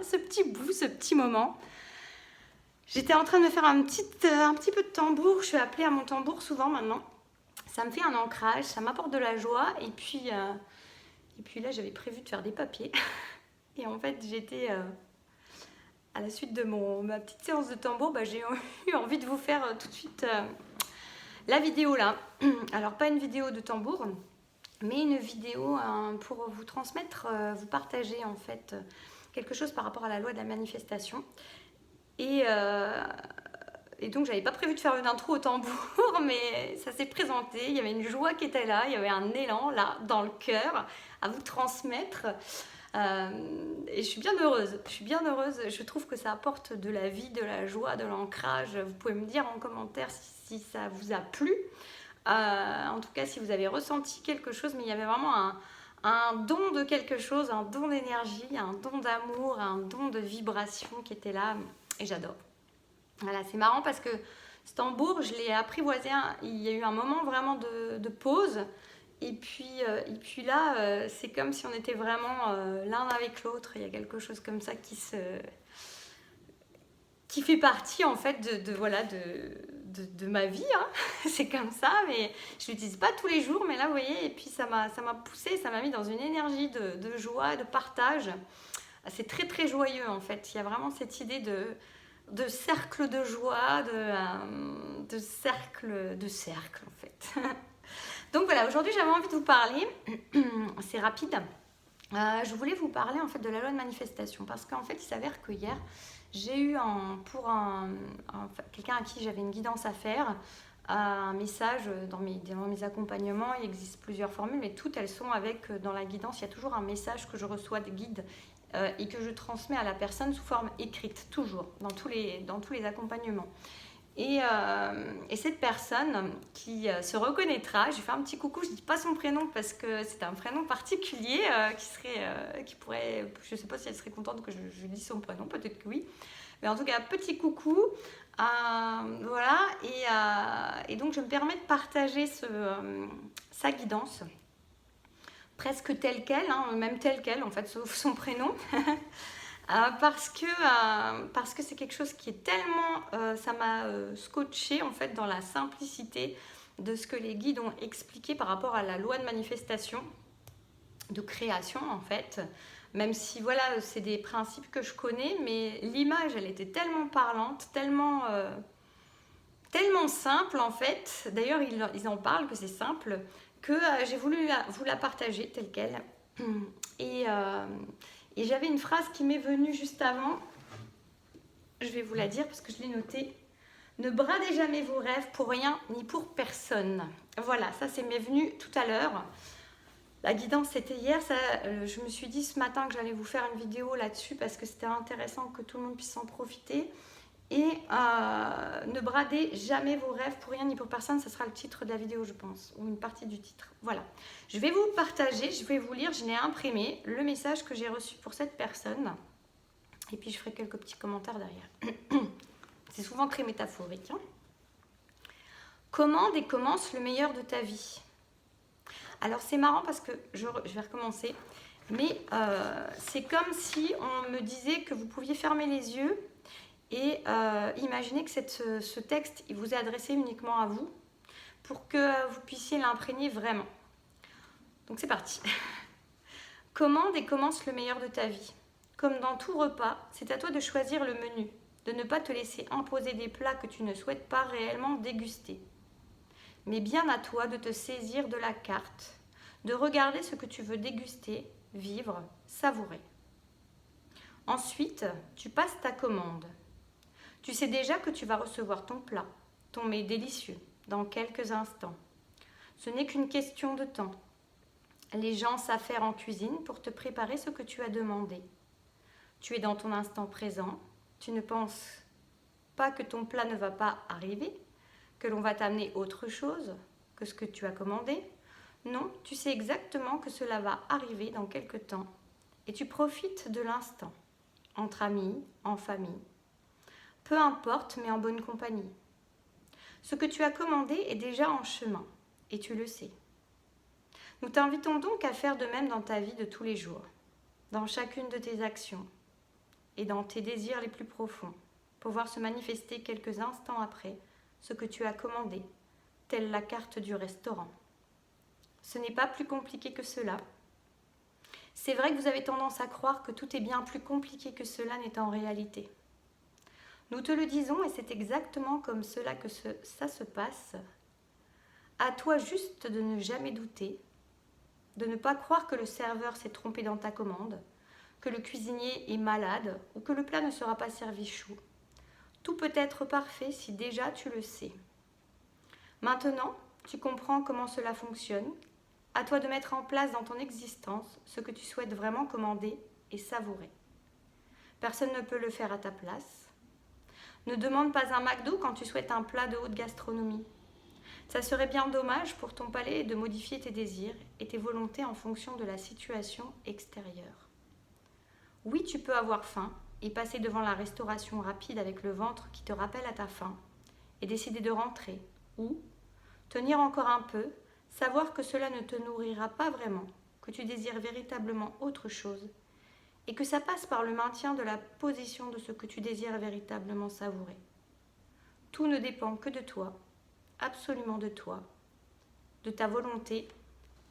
Ce petit bout, ce petit moment. J'étais en train de me faire un petit peu de tambour. Je suis appelée à mon tambour souvent maintenant. Ça me fait un ancrage, ça m'apporte de la joie. Et puis là, j'avais prévu de faire des papiers. Et en fait, j'étais à la suite de ma petite séance de tambour, j'ai eu envie de vous faire tout de suite la vidéo là. Alors, pas une vidéo de tambour, mais une vidéo pour vous transmettre, vous partager en fait quelque chose par rapport à la loi de la manifestation. Et donc, j'avais pas prévu de faire une intro au tambour, mais ça s'est présenté. Il y avait une joie qui était là, il y avait un élan là, dans le cœur, à vous transmettre. Et je suis bien heureuse. Je trouve que ça apporte de la vie, de la joie, de l'ancrage. Vous pouvez me dire en commentaire si ça vous a plu. En tout cas, si vous avez ressenti quelque chose, mais il y avait vraiment un don de quelque chose, un don d'énergie, un don d'amour, un don de vibration qui était là, et j'adore. Voilà, c'est marrant parce que ce tambour, je l'ai apprivoisé, il y a eu un moment vraiment de pause, et puis là, c'est comme si on était vraiment l'un avec l'autre. Il y a quelque chose comme ça qui fait partie en fait de ma vie, hein. C'est comme ça, mais je l'utilise pas tous les jours, mais là vous voyez, et puis ça m'a poussé, ça m'a mis dans une énergie de joie, de partage. C'est très très joyeux en fait. Il y a vraiment cette idée de cercle de joie, de cercle en fait. Donc voilà, aujourd'hui j'avais envie de vous parler, c'est rapide. Je voulais vous parler en fait de la loi de manifestation, parce qu'en fait il s'avère que hier j'ai eu quelqu'un à qui j'avais une guidance à faire, un message dans mes accompagnements. Il existe plusieurs formules, mais toutes elles sont dans la guidance, il y a toujours un message que je reçois de guide et que je transmets à la personne sous forme écrite, toujours, dans tous les accompagnements. Et cette personne qui se reconnaîtra, je lui fais un petit coucou, je ne dis pas son prénom parce que c'est un prénom particulier qui pourrait, je ne sais pas si elle serait contente que je dise son prénom, peut-être que oui. Mais en tout cas, petit coucou. Voilà, et donc je me permets de partager sa guidance, presque telle qu'elle, hein, même telle qu'elle en fait, sauf son prénom. Parce que c'est quelque chose qui est tellement, ça m'a scotché en fait dans la simplicité de ce que les guides ont expliqué par rapport à la loi de manifestation, de création en fait. Même si voilà, c'est des principes que je connais, mais l'image elle était tellement parlante, tellement simple en fait. D'ailleurs ils en parlent que c'est simple, que j'ai voulu vous la partager telle qu'elle. Et j'avais une phrase qui m'est venue juste avant. Je vais vous la dire parce que je l'ai notée. Ne bradez jamais vos rêves pour rien ni pour personne. Voilà, ça m'est venu tout à l'heure. La guidance c'était hier. Je me suis dit ce matin que j'allais vous faire une vidéo là-dessus parce que c'était intéressant que tout le monde puisse en profiter. Et ne bradez jamais vos rêves pour rien ni pour personne. Ça sera le titre de la vidéo, je pense, ou une partie du titre. Voilà. Je vais vous partager, je vais vous lire, je l'ai imprimé, le message que j'ai reçu pour cette personne. Et puis je ferai quelques petits commentaires derrière. C'est souvent très métaphorique. Hein. Commande et commence le meilleur de ta vie. Alors c'est marrant parce que je vais recommencer. Mais c'est comme si on me disait que vous pouviez fermer les yeux et imaginez que ce texte il vous est adressé uniquement à vous pour que vous puissiez l'imprégner vraiment. Donc c'est parti. Commande et commence le meilleur de ta vie. Comme dans tout repas, c'est à toi de choisir le menu, de ne pas te laisser imposer des plats que tu ne souhaites pas réellement déguster. Mais bien à toi de te saisir de la carte, de regarder ce que tu veux déguster, vivre, savourer. Ensuite, tu passes ta commande. Tu sais déjà que tu vas recevoir ton plat, ton mets délicieux, dans quelques instants. Ce n'est qu'une question de temps. Les gens s'affairent en cuisine pour te préparer ce que tu as demandé. Tu es dans ton instant présent, tu ne penses pas que ton plat ne va pas arriver, que l'on va t'amener autre chose que ce que tu as commandé. Non, tu sais exactement que cela va arriver dans quelque temps et tu profites de l'instant, entre amis, en famille. Peu importe, mais en bonne compagnie. Ce que tu as commandé est déjà en chemin et tu le sais. Nous t'invitons donc à faire de même dans ta vie de tous les jours, dans chacune de tes actions et dans tes désirs les plus profonds, pour voir se manifester quelques instants après ce que tu as commandé, telle la carte du restaurant. Ce n'est pas plus compliqué que cela. C'est vrai que vous avez tendance à croire que tout est bien plus compliqué que cela n'est en réalité. Nous te le disons et c'est exactement comme cela que ça se passe. À toi juste de ne jamais douter, de ne pas croire que le serveur s'est trompé dans ta commande, que le cuisinier est malade ou que le plat ne sera pas servi chaud. Tout peut être parfait si déjà tu le sais. Maintenant, tu comprends comment cela fonctionne. À toi de mettre en place dans ton existence ce que tu souhaites vraiment commander et savourer. Personne ne peut le faire à ta place. Ne demande pas un McDo quand tu souhaites un plat de haute gastronomie. Ça serait bien dommage pour ton palais de modifier tes désirs et tes volontés en fonction de la situation extérieure. Oui, tu peux avoir faim et passer devant la restauration rapide avec le ventre qui te rappelle à ta faim et décider de rentrer ou tenir encore un peu, savoir que cela ne te nourrira pas vraiment, que tu désires véritablement autre chose et que ça passe par le maintien de la position de ce que tu désires véritablement savourer. Tout ne dépend que de toi, absolument de toi, de ta volonté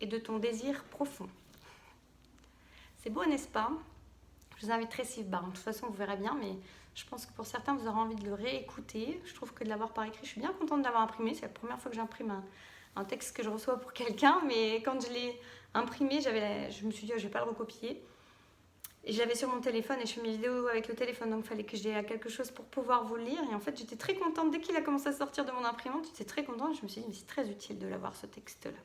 et de ton désir profond. C'est beau, n'est-ce pas ? Je vous inviterai si... de toute façon, vous verrez bien, mais je pense que pour certains, vous aurez envie de le réécouter. Je trouve que de l'avoir par écrit, je suis bien contente de l'avoir imprimé. C'est la première fois que j'imprime un texte que je reçois pour quelqu'un, mais quand je l'ai imprimé, je me suis dit, oh, je ne vais pas le recopier. Et j'avais sur mon téléphone et je fais mes vidéos avec le téléphone, donc il fallait que j'ai quelque chose pour pouvoir vous le lire. Et en fait, j'étais très contente. Dès qu'il a commencé à sortir de mon imprimante, j'étais très contente. Je me suis dit, mais c'est très utile de l'avoir, ce texte-là.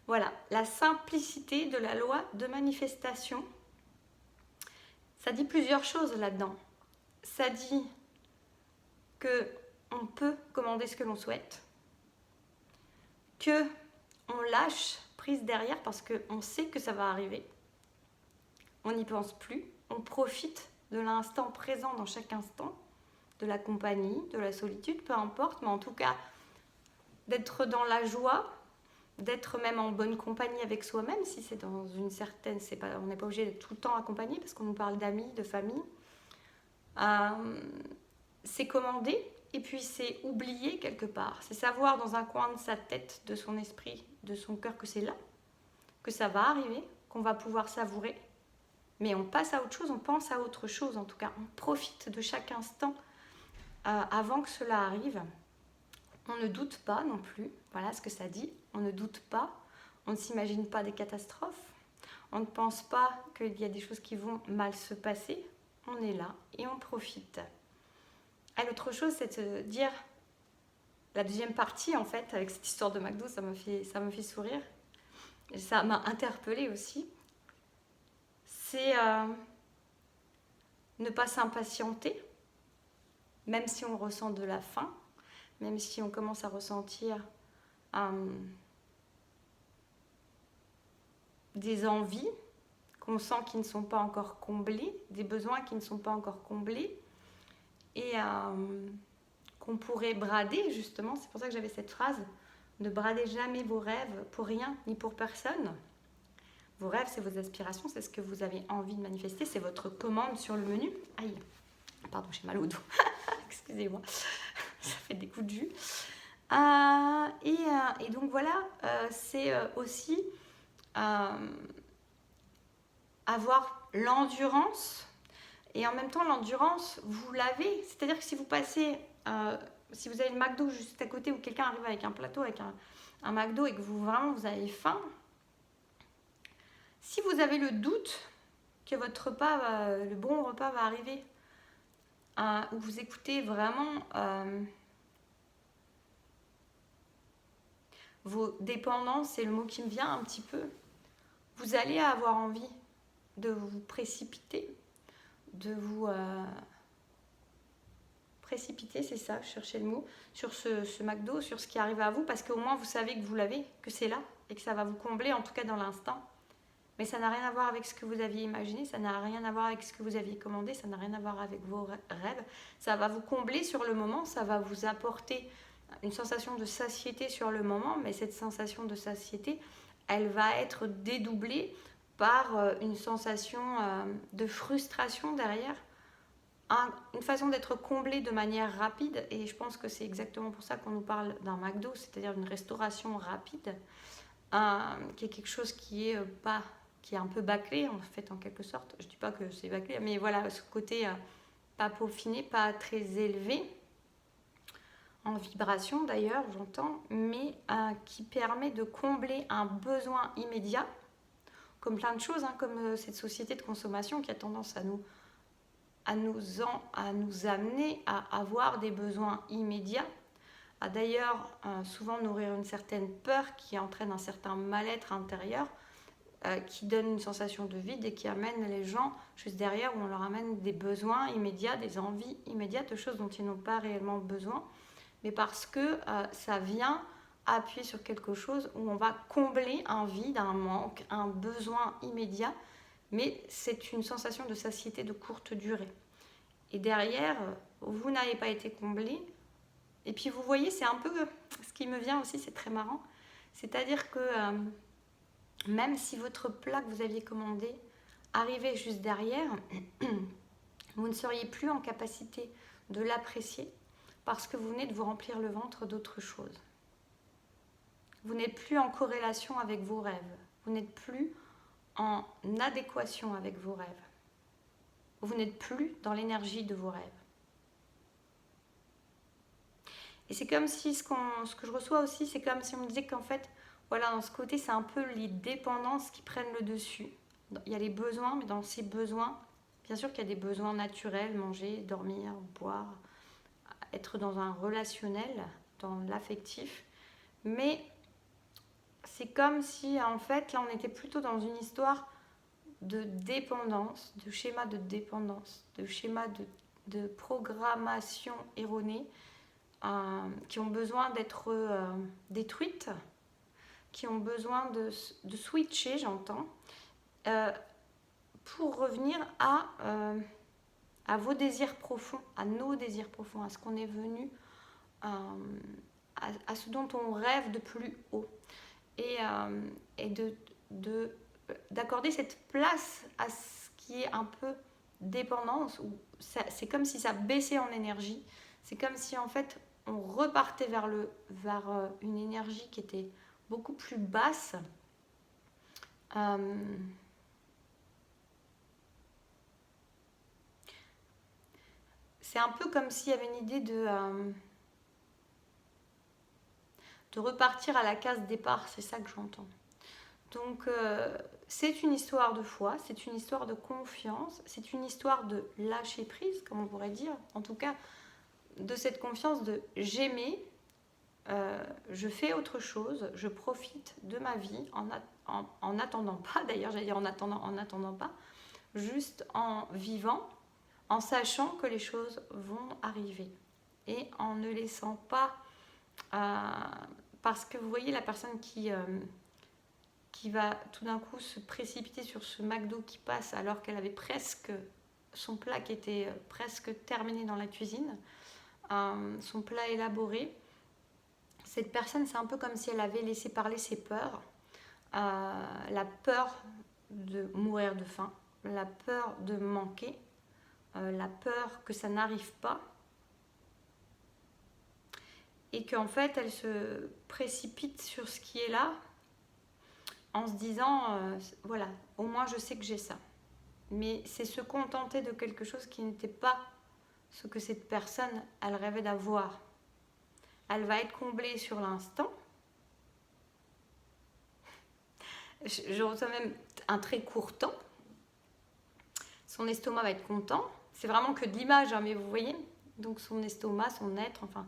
Voilà, la simplicité de la loi de manifestation. Ça dit plusieurs choses là-dedans. Ça dit qu'on peut commander ce que l'on souhaite, qu'on lâche prise derrière parce qu'on sait que ça va arriver. On n'y pense plus, on profite de l'instant présent dans chaque instant, de la compagnie, de la solitude, peu importe, mais en tout cas d'être dans la joie, d'être même en bonne compagnie avec soi-même, si c'est dans une certaine... on n'est pas obligé d'être tout le temps accompagné parce qu'on nous parle d'amis, de famille. C'est commander et puis c'est oublier quelque part. C'est savoir dans un coin de sa tête, de son esprit, de son cœur que c'est là, que ça va arriver, qu'on va pouvoir savourer. Mais on passe à autre chose, on pense à autre chose en tout cas. On profite de chaque instant avant que cela arrive. On ne doute pas non plus, voilà ce que ça dit. On ne doute pas, on ne s'imagine pas des catastrophes. On ne pense pas qu'il y a des choses qui vont mal se passer. On est là et on profite. Et l'autre chose, c'est de dire, la deuxième partie en fait, avec cette histoire de McDo, ça me fait sourire. Et ça m'a interpellée aussi. C'est ne pas s'impatienter, même si on ressent de la faim, même si on commence à ressentir des envies qu'on sent qui ne sont pas encore comblées, des besoins qui ne sont pas encore comblés, et qu'on pourrait brader, justement. C'est pour ça que j'avais cette phrase: ne bradez jamais vos rêves pour rien ni pour personne. Vos rêves, c'est vos aspirations, c'est ce que vous avez envie de manifester, c'est votre commande sur le menu. Aïe, pardon, j'ai mal au dos. Excusez-moi, ça fait des coups de jus. Et donc voilà, c'est aussi avoir l'endurance. Et en même temps, l'endurance, vous l'avez. C'est-à-dire que si vous passez, si vous avez le McDo juste à côté, ou quelqu'un arrive avec un plateau, avec un McDo, et que vous avez faim, si vous avez le doute que votre repas, le bon repas va arriver, où vous écoutez vraiment vos dépendances, c'est le mot qui me vient un petit peu, vous allez avoir envie de vous précipiter, précipiter, c'est ça, je cherchais le mot, sur ce McDo, sur ce qui arrive à vous, parce qu'au moins vous savez que vous l'avez, que c'est là, et que ça va vous combler, en tout cas dans l'instant. Mais ça n'a rien à voir avec ce que vous aviez imaginé, ça n'a rien à voir avec ce que vous aviez commandé, ça n'a rien à voir avec vos rêves. Ça va vous combler sur le moment, ça va vous apporter une sensation de satiété sur le moment, mais cette sensation de satiété, elle va être dédoublée par une sensation de frustration derrière, une façon d'être comblé de manière rapide. Et je pense que c'est exactement pour ça qu'on nous parle d'un McDo, c'est-à-dire une restauration rapide, qui est quelque chose qui est un peu bâclé en fait, en quelque sorte. Je dis pas que c'est bâclé, mais voilà, ce côté pas peaufiné, pas très élevé en vibration d'ailleurs, j'entends, mais qui permet de combler un besoin immédiat, comme plein de choses, comme cette société de consommation qui a tendance à nous amener à avoir des besoins immédiats, à d'ailleurs souvent nourrir une certaine peur qui entraîne un certain mal-être intérieur, qui donne une sensation de vide et qui amène les gens juste derrière, où on leur amène des besoins immédiats, des envies immédiates, de choses dont ils n'ont pas réellement besoin, mais parce que ça vient appuyer sur quelque chose où on va combler un vide, un manque, un besoin immédiat, mais c'est une sensation de satiété de courte durée. Et derrière, vous n'avez pas été comblé. Et puis vous voyez, c'est un peu ce qui me vient aussi, c'est très marrant. C'est-à-dire que même si votre plat que vous aviez commandé arrivait juste derrière, vous ne seriez plus en capacité de l'apprécier parce que vous venez de vous remplir le ventre d'autre chose. Vous n'êtes plus en corrélation avec vos rêves. Vous n'êtes plus en adéquation avec vos rêves. Vous n'êtes plus dans l'énergie de vos rêves. Et c'est comme si, ce que je reçois aussi, c'est comme si on me disait qu'en fait, voilà, dans ce côté, c'est un peu les dépendances qui prennent le dessus. Il y a les besoins, mais dans ces besoins, bien sûr qu'il y a des besoins naturels, manger, dormir, boire, être dans un relationnel, dans l'affectif. Mais c'est comme si, en fait, là, on était plutôt dans une histoire de dépendance, de schéma de dépendance, de schéma de programmation erronée, qui ont besoin d'être détruites, qui ont besoin de switcher, j'entends, pour revenir à vos désirs profonds, à nos désirs profonds, à ce qu'on est venu, à ce dont on rêve de plus haut. Et d'accorder cette place à ce qui est un peu dépendance, où c'est comme si ça baissait en énergie, c'est comme si en fait on repartait vers une énergie qui était beaucoup plus basse. C'est un peu comme s'il y avait une idée de repartir à la case départ, c'est ça que j'entends. Donc c'est une histoire de foi, c'est une histoire de confiance, c'est une histoire de lâcher prise, comme on pourrait dire, en tout cas de cette confiance de j'aimais, je fais autre chose, je profite de ma vie en attendant pas, d'ailleurs j'allais dire en attendant pas, juste en vivant, en sachant que les choses vont arriver et en ne laissant pas... parce que vous voyez la personne qui va tout d'un coup se précipiter sur ce McDo qui passe alors qu'elle avait presque son plat qui était presque terminé dans la cuisine, son plat élaboré. Cette personne, c'est un peu comme si elle avait laissé parler ses peurs, la peur de mourir de faim, la peur de manquer, la peur que ça n'arrive pas, et qu'en fait elle se précipite sur ce qui est là en se disant voilà, au moins je sais que j'ai ça. Mais c'est se contenter de quelque chose qui n'était pas ce que cette personne elle rêvait d'avoir. Elle va être comblée sur l'instant. Je ressens même un très court temps. Son estomac va être content. C'est vraiment que de l'image, hein, mais vous voyez. Donc son estomac, son être, enfin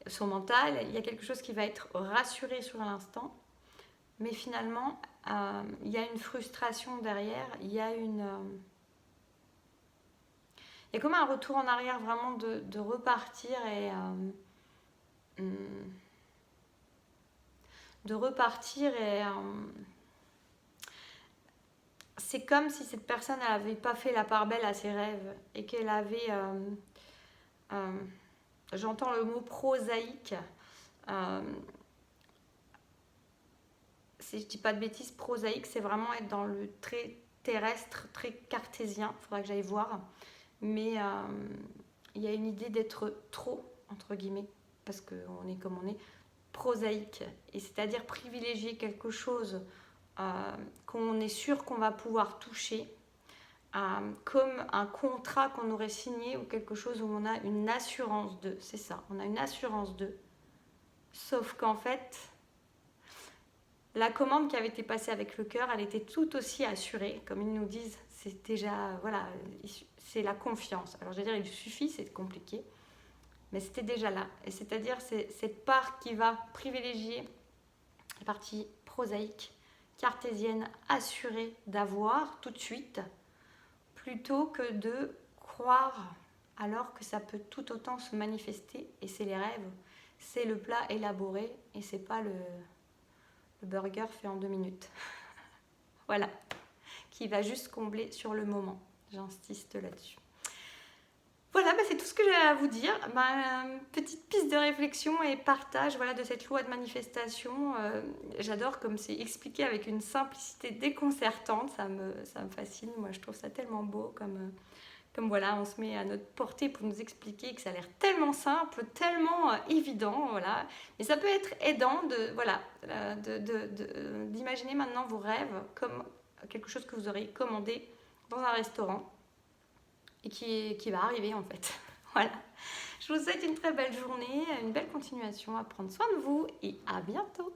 son mental, il y a quelque chose qui va être rassuré sur l'instant. Mais finalement, il y a une frustration derrière. Il y a comme un retour en arrière vraiment de repartir et... c'est comme si cette personne n'avait pas fait la part belle à ses rêves et qu'elle avait, j'entends le mot prosaïque, si je dis pas de bêtises, prosaïque, c'est vraiment être dans le très terrestre, très cartésien, il faudra que j'aille voir, mais il y a une idée d'être trop, entre guillemets, parce qu'on est comme on est, prosaïque, et c'est-à-dire privilégier quelque chose qu'on est sûr qu'on va pouvoir toucher, comme un contrat qu'on aurait signé ou quelque chose où on a une assurance de, c'est ça, on a une assurance de, sauf qu'en fait, la commande qui avait été passée avec le cœur, elle était tout aussi assurée, comme ils nous disent, c'est déjà, voilà, c'est la confiance. Alors je veux dire, il suffit, c'est compliqué, mais c'était déjà là. Et c'est-à-dire, c'est cette part qui va privilégier la partie prosaïque, cartésienne, assurée d'avoir tout de suite, plutôt que de croire alors que ça peut tout autant se manifester. Et c'est les rêves, c'est le plat élaboré et c'est pas le burger fait en 2 minutes. Voilà, qui va juste combler sur le moment. J'insiste là-dessus. Voilà, c'est tout ce que j'ai à vous dire. Petite piste de réflexion et partage de cette loi de manifestation. J'adore comme c'est expliqué avec une simplicité déconcertante. Ça me fascine. Moi, je trouve ça tellement beau comme voilà, on se met à notre portée pour nous expliquer que ça a l'air tellement simple, tellement évident. Voilà. Et ça peut être aidant d'imaginer maintenant vos rêves comme quelque chose que vous aurez commandé dans un restaurant. Et qui va arriver en fait. Voilà. Je vous souhaite une très belle journée, une belle continuation, à prendre soin de vous et à bientôt.